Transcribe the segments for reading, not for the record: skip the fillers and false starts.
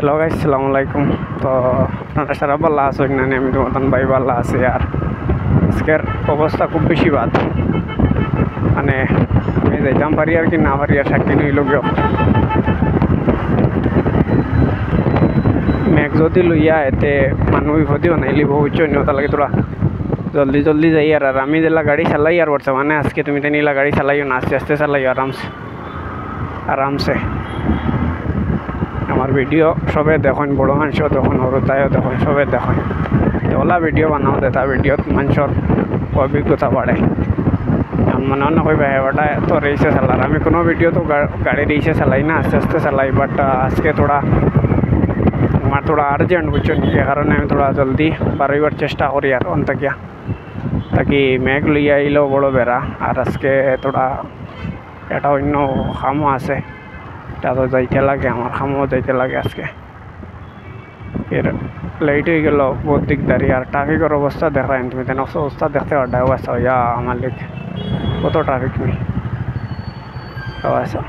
Hello guys, আসসালামু আলাইকুম। তো আপনারা সারা ভালো আছেন না? আমি তো মতন ভাই ভালো আছি। আর আজকের অবস্থা খুব বেশি বাদ, মানে আমি যাইতাম পারি আর কি না পারি আর সাক্ষী নইল গিয়ে মেঘ যদি লইয়া এতে মানুষ বিপদেও নাইলি বহুত অন্যতা লাগে তোরা জলদি জলদি যাই। আর আমি যেলা গাড়ি চালাই আর বর্তমানে আজকে তুমি তো নিলা গাড়ি চালাইও না, আস্তে আস্তে চালাইও আরামসে আরামসে। আমার ভিডিও সবে দেখুন, বড় মানুষও দেখুন, হরতায়ও দেখুন, সবে দেখুন। ওলা ভিডিও বানাও দেতা ভিডিওত মানুষের অভিজ্ঞতা বাড়ে। মনে মনে কইবা হেবাটা তো রেসে চালার, আমি কোনো ভিডিও তো গাড়ি রেসে চালাই না, আস্তে আস্তে চালাই। বাট আজকে তোরা আমার তোরা আর্জেন্ট বুঝছো, এ কারণে আমি তোরা জলদি বাড়াইবার চেষ্টা করি আর অন্তকিয়া তাকি মেঘ লইয়া আইলেও বড় বেড়া। আর আজকে তোরা এটা অন্য কামও আছে, এটা তো যাইতে লাগে, আমার কামও যাইতে লাগে আজকে। এর লেট হয়ে গেল বহুত দিকদারি। আর ট্রাফিকের অবস্থা দেখায় তুমি তেন অবস্থা দেখতে পারো আচ্ছা ইয়া আমার লিখ কত ট্রাফিক নেই আচ্ছা।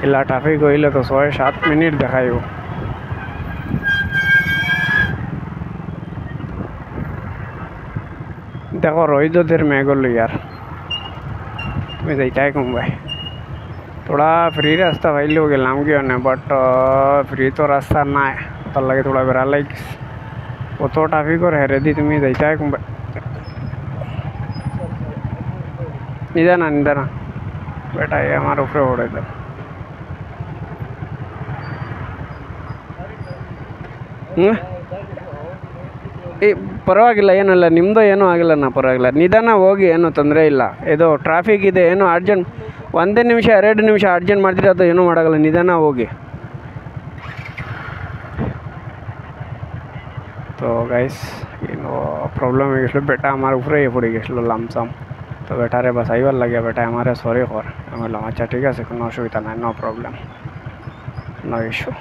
এলা ট্রাফিক হইলে তো 6-7 মিনিট দেখাইব। দেখো রইদের মেঘ লইয়ার তুমি যাইতাই কম ভাই। थोड़ा फ्री रास्ता पाइले गलाम गया ना, बट फ्री तो रास्ता ना है, তার লাগে थोड़ा বেড়া লাগিস। কত ট্রাফিক আর হেরে দি তুমি যাইতাই কম নিদা না বেটা, আমার উপরে ওড়ে দাও। ಪರವಾಗಿಲ್ಲ, ಏನಲ್ಲ ನಿಮ್ಮದು ಏನೂ ಆಗಿಲ್ಲ ನಾ, ಪರವಾಗಿಲ್ಲ, ನಿಧಾನ ಹೋಗಿ, ಏನೂ ತೊಂದರೆ ಇಲ್ಲ. ಇದು ಟ್ರಾಫಿಕ್ ಇದೆ, ಏನೋ ಅರ್ಜೆಂಟ್ 1 ನಿಮಿಷ 2 ನಿಮಿಷ ಅರ್ಜೆಂಟ್ ಮಾಡ್ತೀರಿ, ಅದು ಏನೂ ಮಾಡೋಲ್ಲ, ನಿಧಾನ ಹೋಗಿ। তো গাইস ইনো প্রবলেম হয়ে গেছিলো, বেটা আমার উপরে পড়ে গেছিলো লামসাম। তো বেটারে বাঁচাইবার লাগে, বেটা আমারে সরি কর। আমি বললাম আচ্ছা ঠিক আছে, কোনো অসুবিধা নাই, নো প্রবলেম, নো ইস্যু।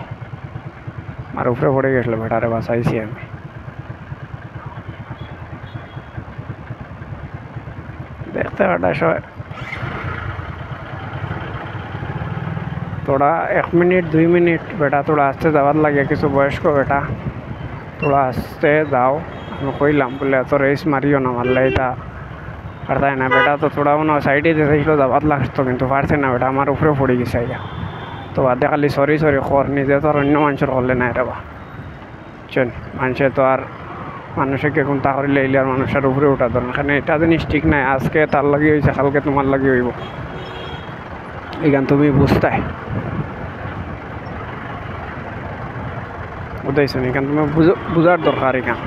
আমার উপরে পড়ে গেছিলো, বেটারে বাঁচাইছি আমি। দেখতে পাটা সবাই थोड़ा 1 মিনিট 2 মিনিট বেটা थोड़ा আস্তে যাওয়ার লাগে। কিছু বয়স্ক বেটা थोड़ा আস্তে যাও, আমি কইলাম বলে এত রেস মারিও না, মারলে এটা পারতাই না। বেটা তো থোড়া মনে সাইডে যেতেছিল যাবার লাগতো, কিন্তু পারছে না, বেটা আমার উপরে পড়ে গেছে আইয়া। তো বাদে খালি সরি কর, নিজে তো আর অন্য মানুষের করলে নাই রে বা চল। মানুষে তো আর মানুষকে কোনটা করিলে এলে আর মানুষের উপরে ওঠা ধরেন, এখানে এটা জিনিস ঠিক নাই। আজকে তার লাগি হয়েছে, কালকে তোমার লাগি হইব, এখান তুমি বুঝতে বুঝাইছো, এখান তুমি বুঝার দরকার। এখান